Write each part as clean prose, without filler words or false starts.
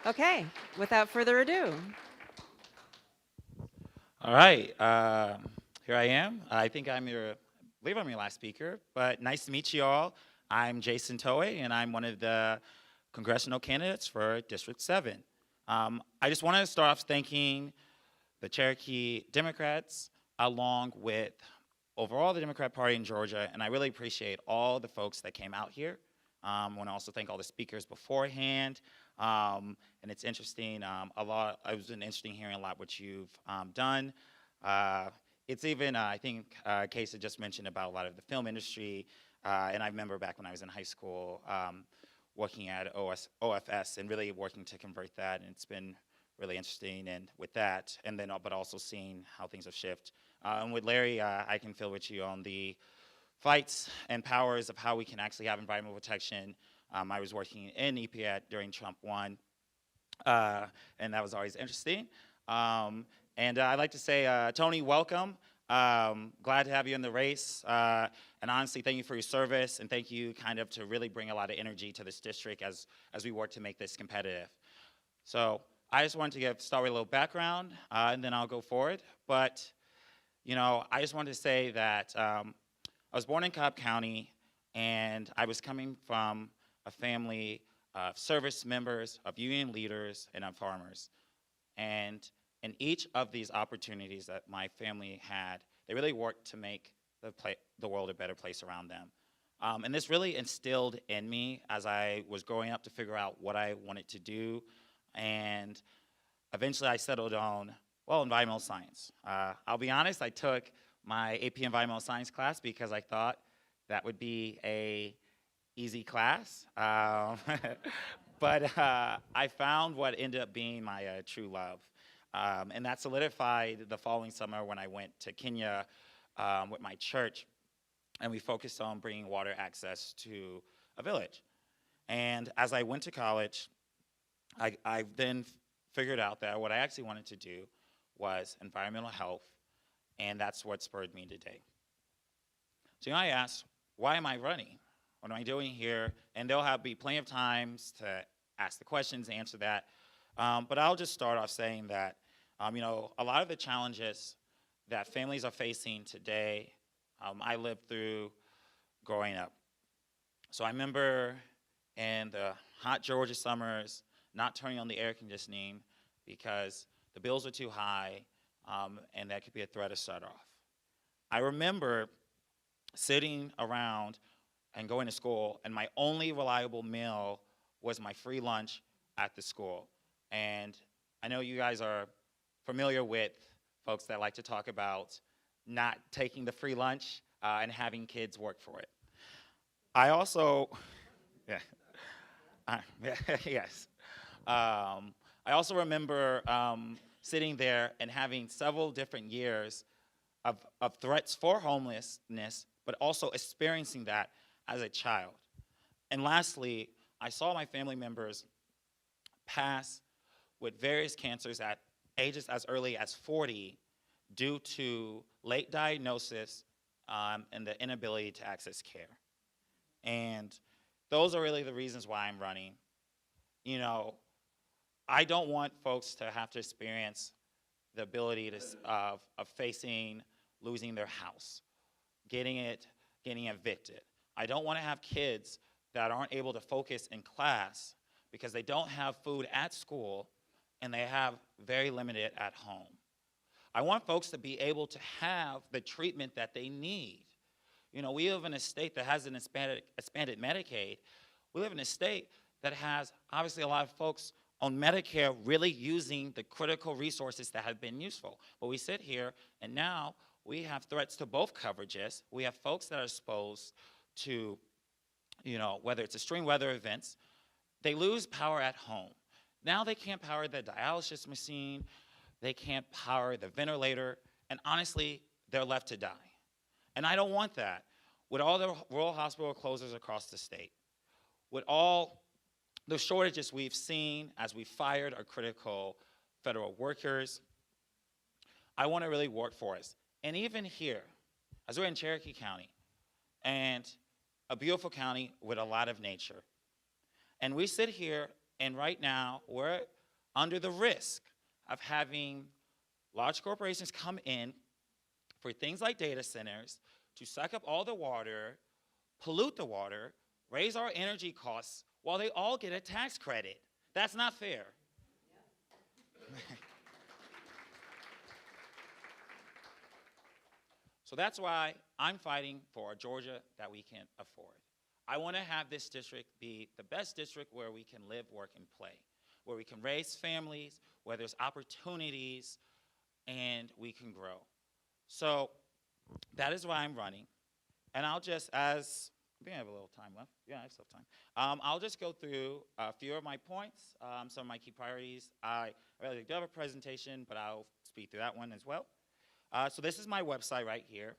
Okay, without further ado. All right, here I am. I believe I'm your last speaker, but nice to meet you all. I'm Jayson Toweh, and I'm one of the congressional candidates for District 7. I just want to start off thanking the Cherokee Democrats, along with overall the Democrat Party in Georgia, and I really appreciate all the folks that came out here. I want to also thank all the speakers beforehand. And it's interesting, it was interesting hearing a lot what you've done. It's even, I think Case had just mentioned about a lot of the film industry, and I remember back when I was in high school working at OFS and really working to convert that, and it's been really interesting and with that, and then but also seeing how things have shifted. And with Larry, I can feel with you on the fights and powers of how we can actually have environmental protection. I was working in EPA during Trump 1, and that was always interesting. And I'd like to say, Tony, welcome. Glad to have you in the race. And honestly, thank you for your service, and thank you kind of to really bring a lot of energy to this district as we work to make this competitive. So I just wanted to start with a little background, and then I'll go forward. But, I just wanted to say that I was born in Cobb County, and I was coming from a family of service members, of union leaders, and of farmers. And in each of these opportunities that my family had, they really worked to make the world a better place around them. And this really instilled in me as I was growing up to figure out what I wanted to do. And eventually I settled on, well, environmental science. I'll be honest, I took my AP Environmental Science class because I thought that would be a easy class. But I found what ended up being my true love. And that solidified the following summer when I went to Kenya with my church, and we focused on bringing water access to a village. And as I went to college, I then figured out that what I actually wanted to do was environmental health, and that's what spurred me today. So I asked, why am I running? What am I doing here? And there'll be plenty of times to ask the questions, answer that. But I'll just start off saying that, a lot of the challenges that families are facing today, I lived through growing up. So I remember in the hot Georgia summers, not turning on the air conditioning because the bills are too high, and that could be a threat to shut off. I remember sitting around and going to school, and my only reliable meal was my free lunch at the school. And I know you guys are familiar with folks that like to talk about not taking the free lunch and having kids work for it. I also, yeah, yes. I also remember sitting there and having several different years of threats for homelessness, but also experiencing that as a child. And lastly, I saw my family members pass with various cancers at ages as early as 40 due to late diagnosis and the inability to access care. And those are really the reasons why I'm running. I don't want folks to have to experience the ability of facing losing their house, getting evicted. I don't want to have kids that aren't able to focus in class because they don't have food at school and they have very limited at home. I want folks to be able to have the treatment that they need. We live in a state that has an expanded Medicaid. We live in a state that has obviously a lot of folks on Medicare really using the critical resources that have been useful. But we sit here and now we have threats to both coverages. We have folks that are exposed to, whether it's extreme weather events, they lose power at home. Now they can't power the dialysis machine, they can't power the ventilator, and honestly, they're left to die. And I don't want that. With all the rural hospital closures across the state, with all the shortages we've seen as we fired our critical federal workers, I want to really work for us. And even here, as we're in Cherokee County, and a beautiful county with a lot of nature, and we sit here, and right now, we're under the risk of having large corporations come in for things like data centers to suck up all the water, pollute the water, raise our energy costs while they all get a tax credit. That's not fair. So that's why I'm fighting for a Georgia that we can afford. I want to have this district be the best district where we can live, work, and play, where we can raise families, where there's opportunities, and we can grow. So that is why I'm running. And I'll just, I think I have a little time left. Yeah, I have some time. I'll just go through a few of my points, some of my key priorities. I really do have a presentation, but I'll speak through that one as well. So this is my website right here.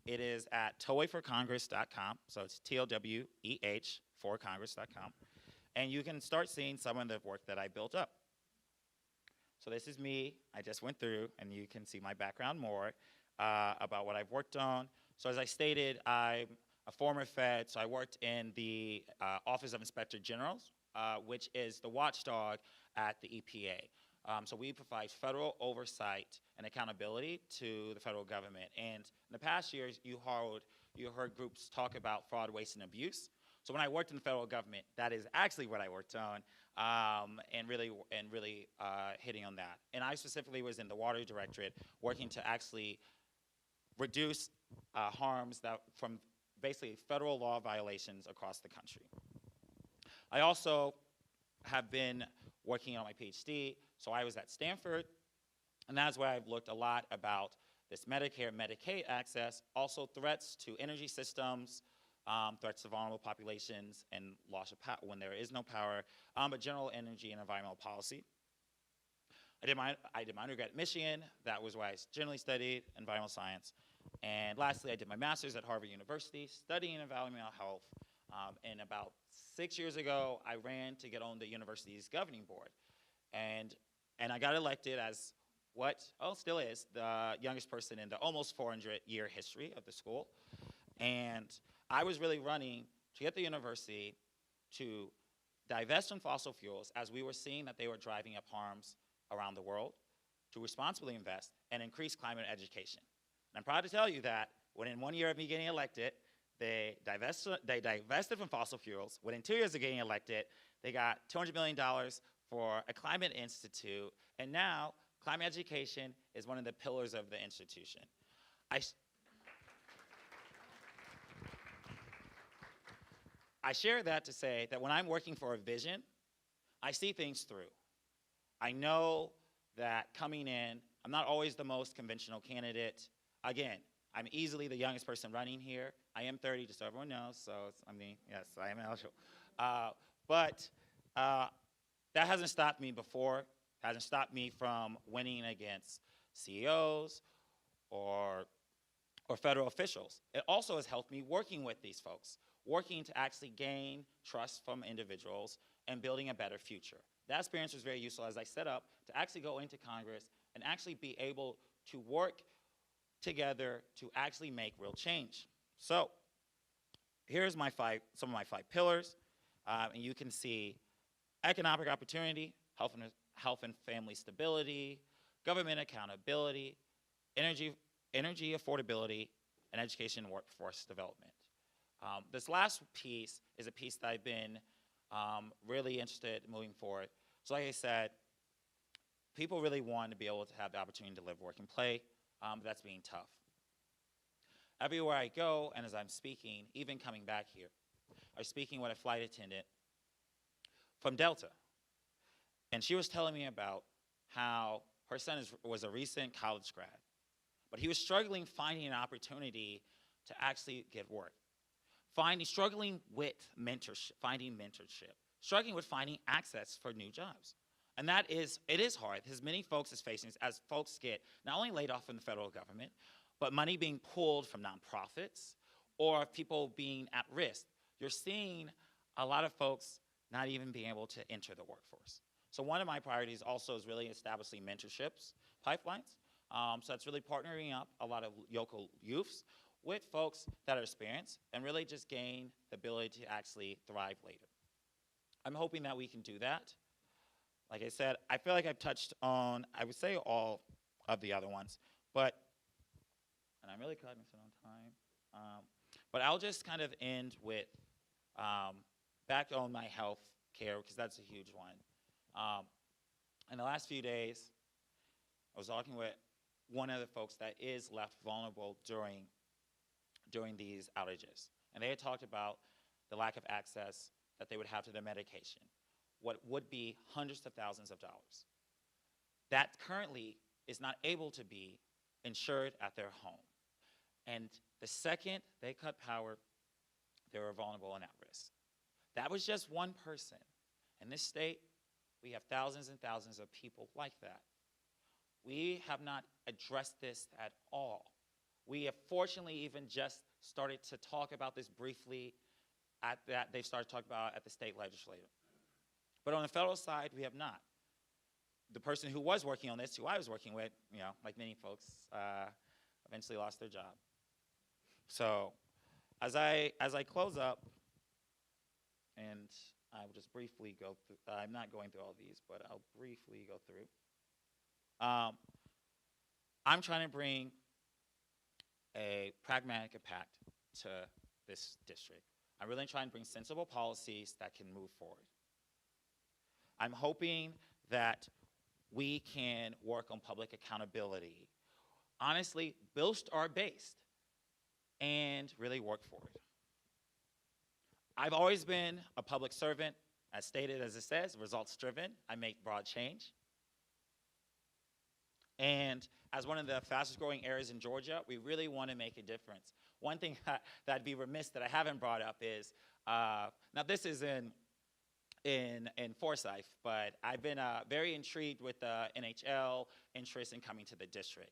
It is at towehforcongress.com. So it's TOWEH for Congress.com. And you can start seeing some of the work that I built up. So this is me. I just went through, and you can see my background more about what I've worked on. So as I stated, I'm a former Fed, so I worked in the Office of Inspector Generals, which is the watchdog at the EPA. So we provide federal oversight and accountability to the federal government. And in the past years, you heard groups talk about fraud, waste, and abuse. So when I worked in the federal government, that is actually what I worked on, and really hitting on that. And I specifically was in the Water Directorate, working to actually reduce harms from basically federal law violations across the country. I also have been working on my PhD, so I was at Stanford, and that's where I've looked a lot about this Medicare, Medicaid access, also threats to energy systems, threats to vulnerable populations, and loss of power when there is no power, but general energy and environmental policy. I did my undergrad at Michigan. That was where I generally studied environmental science. And lastly, I did my master's at Harvard University, studying environmental health. And about 6 years ago, I ran to get on the university's governing board. And I got elected as still is, the youngest person in the almost 400-year history of the school. And I was really running to get the university to divest from fossil fuels as we were seeing that they were driving up harms around the world, to responsibly invest and increase climate education. And I'm proud to tell you that within 1 year of me getting elected, they divested from fossil fuels. Within 2 years of getting elected, they got $200 million for a climate institute, and now climate education is one of the pillars of the institution. I share that to say that when I'm working for a vision, I see things through. I know that coming in, I'm not always the most conventional candidate. Again, I'm easily the youngest person running here. I am 30, just so everyone knows, so yes, I am eligible. But that hasn't stopped me before, hasn't stopped me from winning against CEOs or federal officials. It also has helped me working with these folks, working to actually gain trust from individuals and building a better future. That experience was very useful as I set up to actually go into Congress and actually be able to work together to actually make real change. So here's some of my 5 pillars, and you can see economic opportunity, health and family stability, government accountability, energy affordability, and education and workforce development. This last piece is a piece that I've been really interested in moving forward. So like I said, people really want to be able to have the opportunity to live, work, and play, but that's being tough. Everywhere I go, and as I'm speaking, even coming back here, I was speaking with a flight attendant from Delta, and she was telling me about how her son was a recent college grad, but he was struggling finding an opportunity to actually get work. Struggling with finding mentorship, struggling with finding access for new jobs. And it is hard, as many folks is facing, as folks get not only laid off from the federal government, but money being pulled from nonprofits or people being at risk. You're seeing a lot of folks not even being able to enter the workforce. So one of my priorities also is really establishing mentorships, pipelines. So that's really partnering up a lot of local youths with folks that are experienced and really just gain the ability to actually thrive later. I'm hoping that we can do that. like I said, I feel like I've touched on, I would say, all of the other ones, but, and I'm really cognizant on time, but I'll just kind of end with back on my health care, because that's a huge one. In the last few days, I was talking with one of the folks that is left vulnerable during these outages. And they had talked about the lack of access that they would have to their medication, what would be hundreds of thousands of dollars. That currently is not able to be insured at their home. And the second they cut power, they were vulnerable and at risk. That was just one person. In this state, we have thousands and thousands of people like that. We have not addressed this at all. We have fortunately even just started to talk about this briefly they've started talking about at the state legislature. But on the federal side, we have not. The person who was working on this, who I was working with, like many folks, eventually lost their job. So as I close up, and I will just briefly go through, I'm not going through all these, but I'll briefly go through. I'm trying to bring a pragmatic impact to this district. I'm really trying to bring sensible policies that can move forward. I'm hoping that we can work on public accountability. Honestly, build our base and really work for it. I've always been a public servant, as stated as it says, results driven. I make broad change. And as one of the fastest growing areas in Georgia, we really want to make a difference. One thing that I'd be remiss that I haven't brought up is, now this is in Forsyth, but I've been very intrigued with the NHL interest in coming to the district.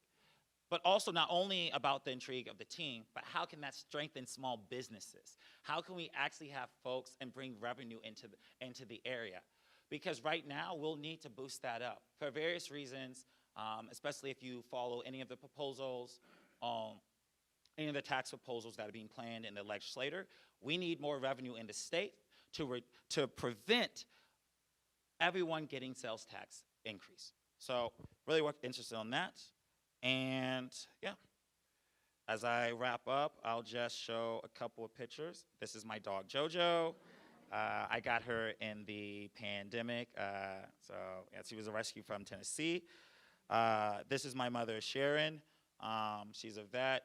But also not only about the intrigue of the team, but how can that strengthen small businesses? How can we actually have folks and bring revenue into the area? Because right now, we'll need to boost that up for various reasons, especially if you follow any of the proposals, any of the tax proposals that are being planned in the legislature. We need more revenue in the state to prevent everyone getting sales tax increase. So really interested on that. And yeah, as I wrap up, I'll just show a couple of pictures. This is my dog, JoJo. I got her in the pandemic. So yeah, she was a rescue from Tennessee. This is my mother, Sharon. She's a vet,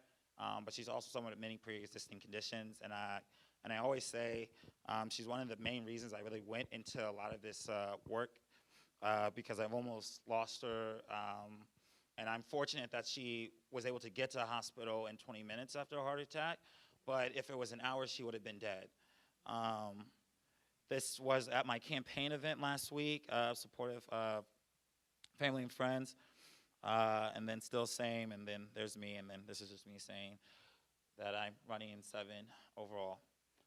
but she's also someone with many pre-existing conditions. And I always say she's one of the main reasons I really went into a lot of this work because I've almost lost her. And I'm fortunate that she was able to get to the hospital in 20 minutes after a heart attack. But if it was an hour, she would have been dead. This was at my campaign event last week, supportive family and friends. And then still same, and then there's me, and then this is just me saying that I'm running in 7 overall.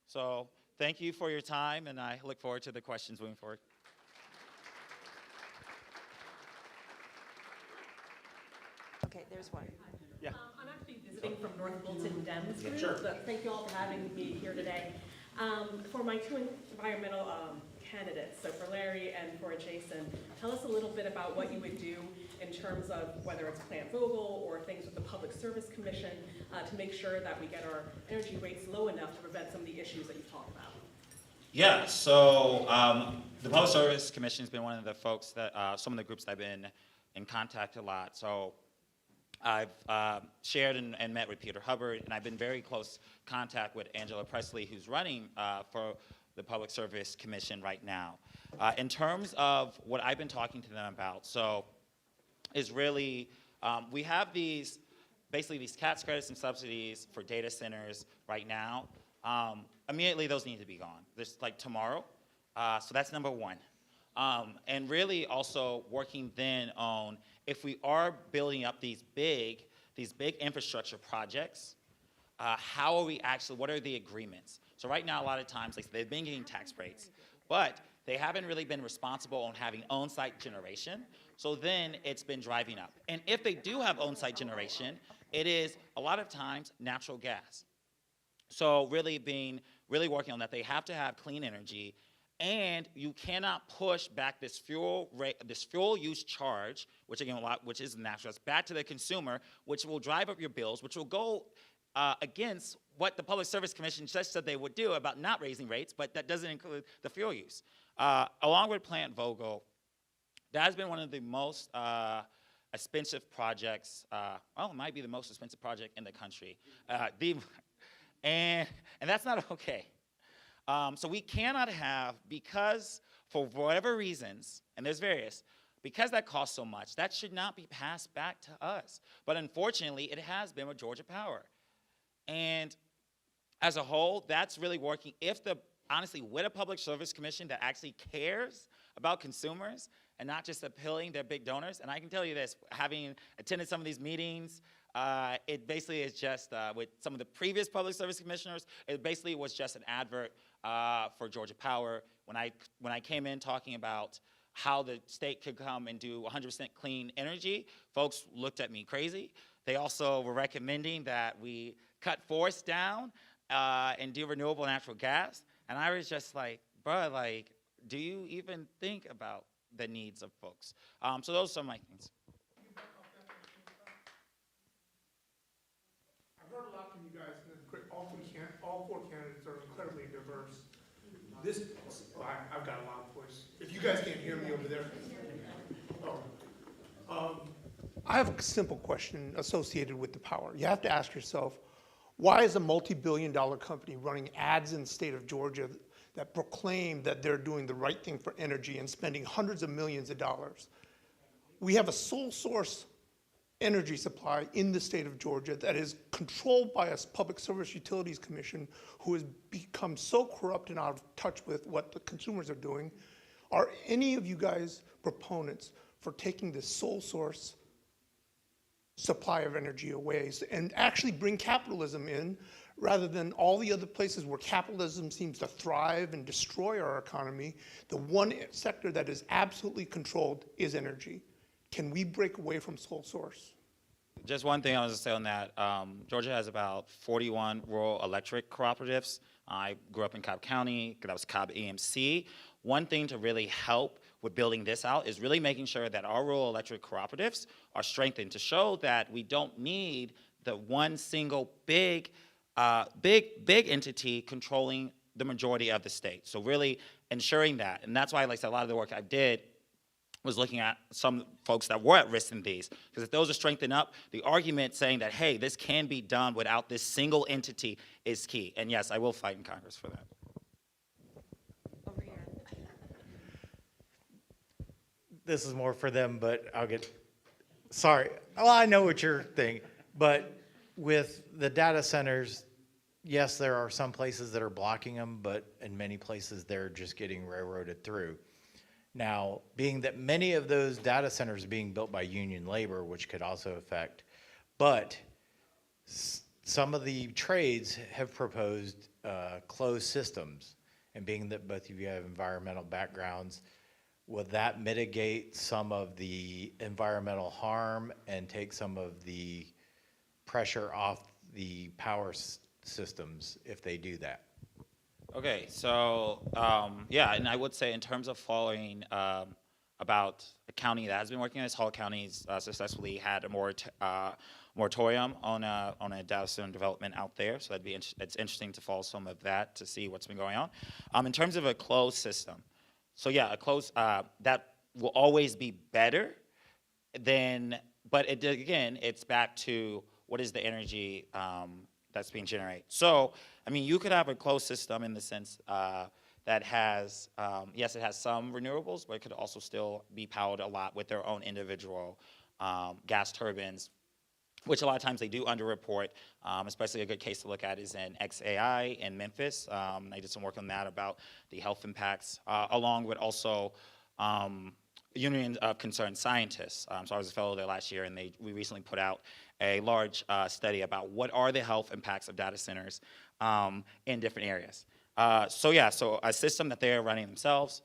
So thank you for your time, and I look forward to the questions moving forward. Okay, there's one. Yeah. I'm actually visiting from North Bolton Dems group, Sure. but thank you all for having me here today. For my two environmental candidates, so for Larry and for Jayson, tell us a little bit about what you would do in terms of whether it's Plant Vogel or things with the Public Service Commission to make sure that we get our energy rates low enough to prevent some of the issues that you've talked about. Yeah, so the Public Service Commission has been one of the folks that, some of the groups that I've been in contact a lot. So I've shared and met with Peter Hubbard, and I've been very close contact with Angela Presley, who's running for the Public Service Commission right now. In terms of what I've been talking to them about, so is really, we have basically these tax credits and subsidies for data centers right now. Immediately those need to be gone. There's like tomorrow, so that's number one. And really also working then on if we are building up these big infrastructure projects, how are we actually, what are the agreements? So right now, a lot of times, like they've been getting tax breaks, but they haven't really been responsible on having on-site generation. So then it's been driving up. And if they do have on-site generation, it is a lot of times natural gas. So really working on that, they have to have clean energy And you cannot push back this fuel use charge, which again, which is natural, back to the consumer, which will drive up your bills, which will go against what the Public Service Commission just said they would do about not raising rates, but that doesn't include the fuel use. Along with Plant Vogtle, that has been one of the most expensive projects. Well, it might be the most expensive project in the country. And that's not okay. So we cannot have, because for whatever reasons, and there's various, because that costs so much, that should not be passed back to us. But unfortunately, it has been with Georgia Power. And as a whole, that's really working. Honestly, with a Public Service Commission that actually cares about consumers and not just appealing their big donors, and I can tell you this, having attended some of these meetings, it basically is just, with some of the previous Public Service Commissioners, it basically was just an advert for Georgia Power. When I came in talking about how the state could come and do 100% clean energy, folks looked at me crazy. They also were recommending that we cut forests down and do renewable natural gas. And I was just like, bro, like, do you even think about the needs of folks? So those are some of my things. I've heard a lot from you guys, and all four candidates are incredibly diverse. I've got a loud voice. If you guys can't hear me over there. I have a simple question associated with the power. You have to ask yourself, why is a multi-billion-dollar company running ads in the state of Georgia that proclaim that they're doing the right thing for energy and spending hundreds of millions of dollars? We have a sole source energy supply in the state of Georgia that is controlled by a Public Service Utilities Commission who has become so corrupt and out of touch with what the consumers are doing. Are any of you guys proponents for taking this sole source supply of energy away and actually bring capitalism in, rather than all the other places where capitalism seems to thrive and destroy our economy? The one sector that is absolutely controlled is energy. Can we break away from sole source? Just one thing I was going to say on that. Georgia has about 41 rural electric cooperatives. I grew up in Cobb County. That was Cobb EMC. One thing to really help with building this out is really making sure that our rural electric cooperatives are strengthened to show that we don't need the one single big entity controlling the majority of the state. So really ensuring that, and that's why, like I said, a lot of the work I did was looking at some folks that were at risk in these. Because if those are strengthened up, the argument saying that, hey, this can be done without this single entity is key. And yes, I will fight in Congress for that. Over here. This is more for them, but I'll get, sorry. Well, I know what you're thinking, but with the data centers, yes, there are some places that are blocking them, but in many places they're just getting railroaded through. Now, being that many of those data centers are being built by union labor, which could also affect, but some of the trades have proposed closed systems. And being that both of you have environmental backgrounds, would that mitigate some of the environmental harm and take some of the pressure off the power systems if they do that? Okay, so yeah, and I would say in terms of following about a county that has been working on this, Hall County's successfully had a moratorium on a data center development out there. So it's interesting to follow some of that to see what's been going on. In terms of a closed system, so yeah, a closed that will always be better than, but again, it's back to what is the energy that's being generated. So, I mean, you could have a closed system in the sense that has, yes, it has some renewables, but it could also still be powered a lot with their own individual gas turbines, which a lot of times they do underreport. Especially a good case to look at is in XAI in Memphis. I did some work on that about the health impacts, along with also Union of Concerned Scientists. So I was a fellow there last year, and we recently put out a large study about what are the health impacts of data centers in different areas. So yeah, so a system that they're running themselves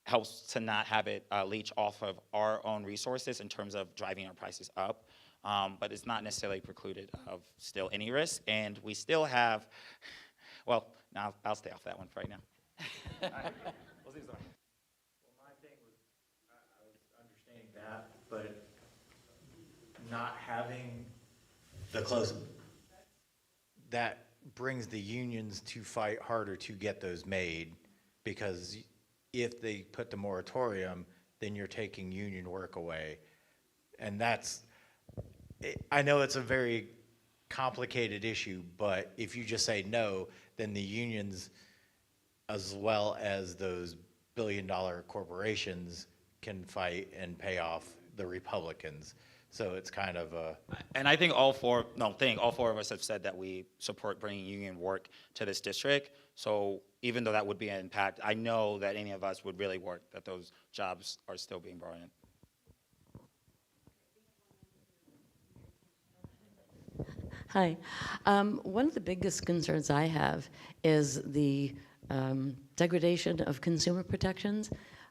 helps to not have it leach off of our own resources in terms of driving our prices up. But it's not necessarily precluded of still any risk, and we still have, well, now I'll stay off that one for right now. Well, Well, my thing was, I was understanding that, but not having the close, that brings the unions to fight harder to get those made, because if they put the moratorium, then you're taking union work away. And that's, I know it's a very complicated issue, but if you just say no, then the unions, as well as those billion-dollar corporations, can fight and pay off the Republicans. So it's kind of a, And I think all four of us have said that we support bringing union work to this district. So even though that would be an impact, I know that any of us would really work that those jobs are still being brought in. Hi. One of the biggest concerns I have is the degradation of consumer protections.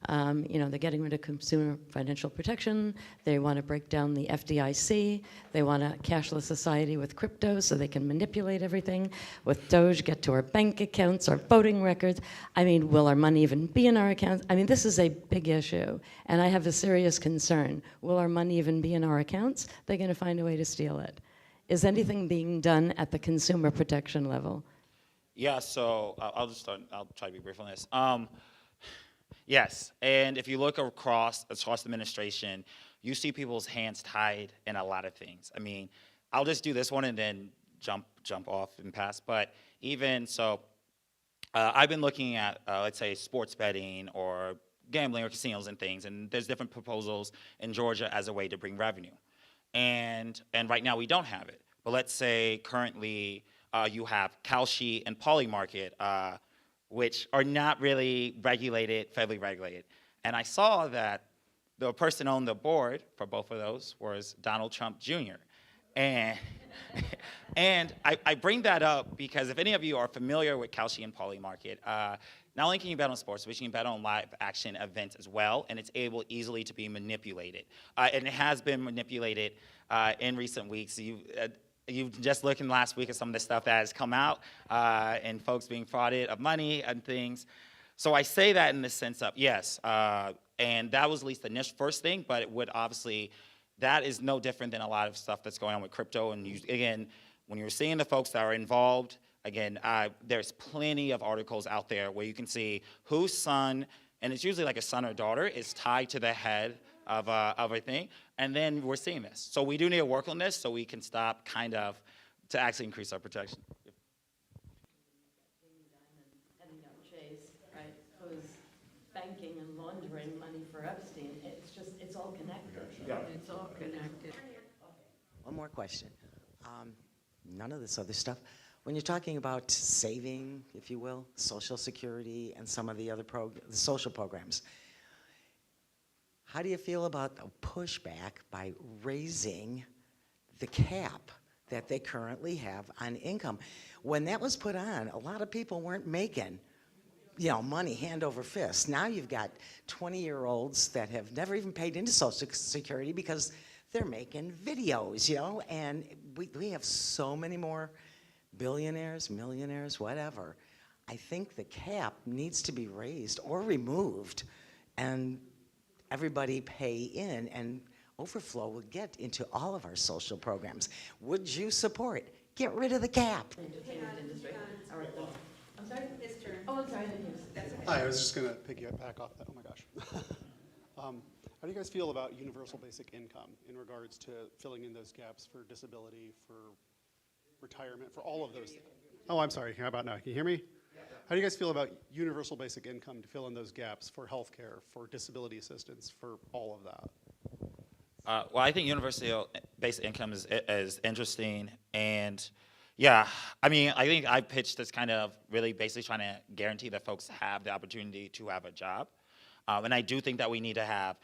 They're getting rid of consumer financial protection. They want to break down the FDIC. They want a cashless society with crypto so they can manipulate everything. With Doge, get to our bank accounts, our voting records. I mean, will our money even be in our accounts? I mean, this is a big issue, and I have a serious concern. Will our money even be in our accounts? They're going to find a way to steal it. Is anything being done at the consumer protection level? Yeah, so I'll just start. I'll try to be brief on this. Yes, and if you look across the administration, you see people's hands tied in a lot of things. I mean, I'll just do this one and then jump off and pass. But even so, I've been looking at, let's say, sports betting or gambling or casinos and things, and there's different proposals in Georgia as a way to bring revenue. And right now we don't have it. But let's say currently you have Kalshi and Poly Market, which are not really federally regulated. And I saw that the person on the board for both of those was Donald Trump Jr. And, and I bring that up because if any of you are familiar with Kalshi and Poly Market, not only can you bet on sports, but you can bet on live action events as well, and it's able easily to be manipulated. And it has been manipulated in recent weeks. You've just looking last week at some of the stuff that has come out and folks being frauded of money and things. So I say that in the sense of, yes, and that was at least the first thing, but it would obviously, that is no different than a lot of stuff that's going on with crypto. And again, when you're seeing the folks that are involved, again, there's plenty of articles out there where you can see whose son, and it's usually like a son or daughter, is tied to the head of a thing. And then we're seeing this. So we do need to work on this so we can stop to actually increase our protection. Chase, right, who's banking and laundering money for Epstein. It's all connected. Yeah. It's all connected. One more question. None of this other stuff. When you're talking about saving, if you will, Social Security and some of the other the social programs, how do you feel about the pushback by raising the cap that they currently have on income? When that was put on, a lot of people weren't making, money hand over fist. Now you've got 20-year-olds that have never even paid into Social Security because they're making videos, and we have so many more billionaires, millionaires, whatever. I think the cap needs to be raised or removed, and everybody pay in, and overflow will get into all of our social programs. Would you support? Get rid of the cap. I'm sorry? His turn. Oh, I'm sorry. Hi, I was just going to piggyback off that. Oh my gosh. How do you guys feel about universal basic income in regards to filling in those gaps for disability, for retirement, for all of those? Oh, I'm sorry. How about now? Can you hear me? How do you guys feel about universal basic income to fill in those gaps for health care, for disability assistance, for all of that? Well, I think universal basic income is interesting. And yeah, I mean, I think I pitched this kind of really basically trying to guarantee that folks have the opportunity to have a job. And I do think that we need to have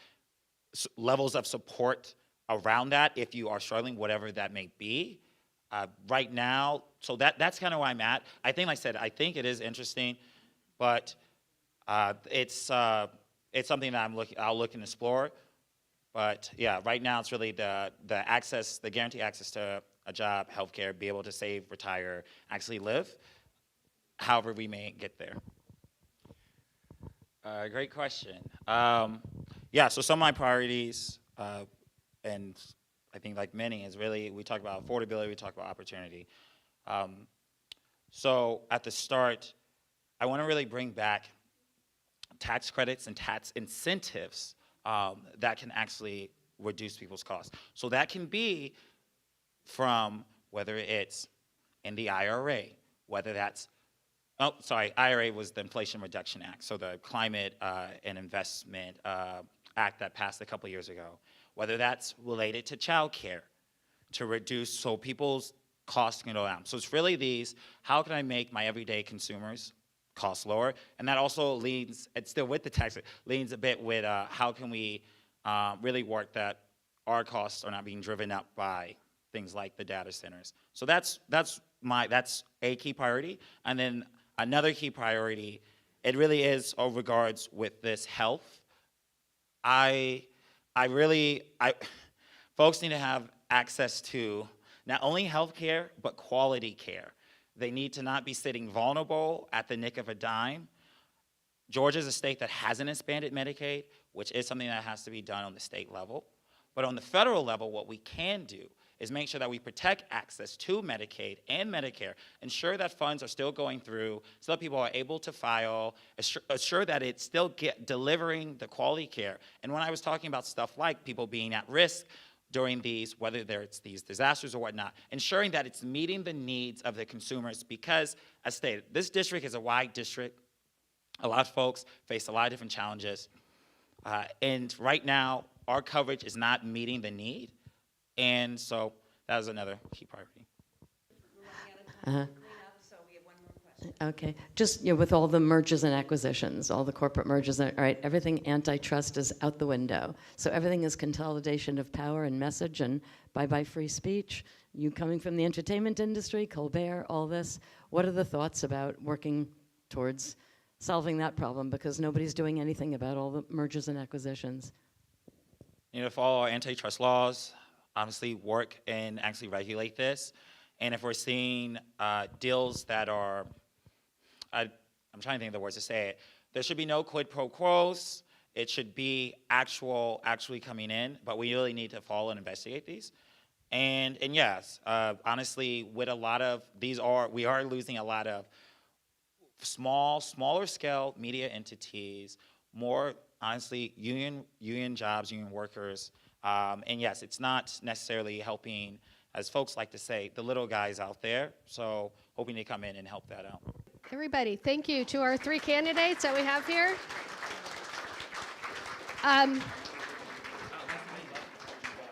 levels of support around that if you are struggling, whatever that may be. Right now, so that's kind of where I'm at. I think, like I said, I think it is interesting, but it's something that I'll look and explore. But yeah, right now it's really the access, the guaranteed access to a job, healthcare, be able to save, retire, actually live, however we may get there. Great question. Yeah, so some of my priorities, and I think like many, is really, we talk about affordability, we talk about opportunity. So at the start, I want to really bring back tax credits and tax incentives that can actually reduce people's costs. So that can be from whether it's in the IRA, whether that's, oh, sorry, IRA was the Inflation Reduction Act, so the Climate and Investment Act that passed a couple years ago, whether that's related to childcare, to reduce so people's costs can go down. So it's really these, how can I make my everyday consumers costs lower? And that also leans, it's still with the tax, leans a bit with how can we really work that our costs are not being driven up by things like the data centers. So that's a key priority. And then another key priority, it really is of regards with this health. Folks need to have access to not only health care, but quality care. They need to not be sitting vulnerable at the nick of a dime. Georgia's a state that hasn't expanded Medicaid, which is something that has to be done on the state level. But on the federal level, what we can do is make sure that we protect access to Medicaid and Medicare, ensure that funds are still going through so that people are able to file, assure that it's still delivering the quality care. And when I was talking about stuff like people being at risk during these, whether it's these disasters or whatnot, ensuring that it's meeting the needs of the consumers because, as stated, this district is a wide district. A lot of folks face a lot of different challenges. And right now, our coverage is not meeting the need. And so that was another key priority. We're running out of time to clean up, so we have one more question. Okay, just with all the mergers and acquisitions, all the corporate mergers, all right, everything antitrust is out the window. So everything is consolidation of power and message and bye-bye free speech. You coming from the entertainment industry, Colbert, all this, what are the thoughts about working towards solving that problem? Because nobody's doing anything about all the mergers and acquisitions. You know, follow our antitrust laws, honestly work and actually regulate this. And if we're seeing deals that are, I'm trying to think of the words to say it, there should be no quid pro quos. It should be actually coming in, but we really need to follow and investigate these. And yes, honestly, with a lot of, we are losing a lot of smaller scale media entities, more, honestly, union jobs, union workers. And yes, it's not necessarily helping, as folks like to say, the little guys out there. So hoping to come in and help that out. Everybody, thank you to our three candidates that we have here.